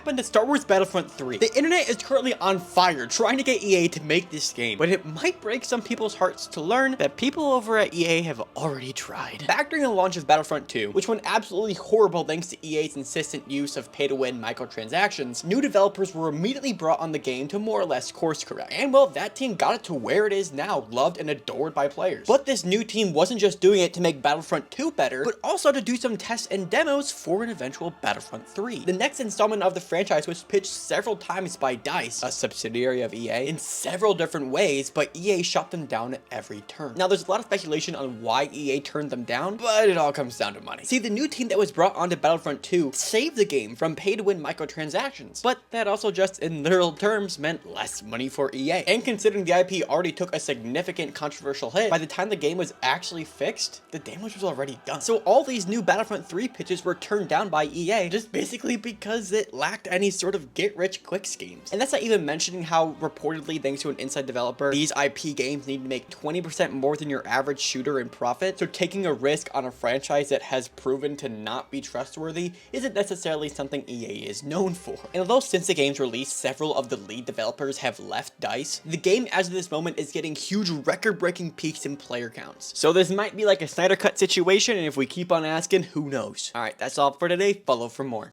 happened to Star Wars Battlefront 3? The internet is currently on fire trying to get EA to make this game, but it might break some people's hearts to learn that people over at EA have already tried. Back during the launch of Battlefront 2, which went absolutely horrible thanks to EA's insistent use of pay-to-win microtransactions, new developers were immediately brought on the game to more or less course correct. And well, that team got it to where it is now, loved and adored by players. But this new team wasn't just doing it to make Battlefront 2 better, but also to do some tests and demos for an eventual Battlefront 3. The next installment of the franchise was pitched several times by DICE, a subsidiary of EA, in several different ways, but EA shot them down at every turn. Now, there's a lot of speculation on why EA turned them down, but it all comes down to money. See, the new team that was brought onto Battlefront 2 saved the game from pay-to-win microtransactions, but that also just in literal terms meant less money for EA. And considering the IP already took a significant controversial hit, by the time the game was actually fixed, the damage was already done. So all these new Battlefront 3 pitches were turned down by EA just basically because it lacked any sort of get-rich-quick schemes. And that's not even mentioning how reportedly, thanks to an inside developer, these IP games need to make 20% more than your average shooter in profit, so taking a risk on a franchise that has proven to not be trustworthy isn't necessarily something EA is known for. And although since the game's release, several of the lead developers have left DICE, the game as of this moment is getting huge record-breaking peaks in player counts. So this might be like a Snyder Cut situation, and if we keep on asking, who knows? Alright, that's all for today. Follow for more.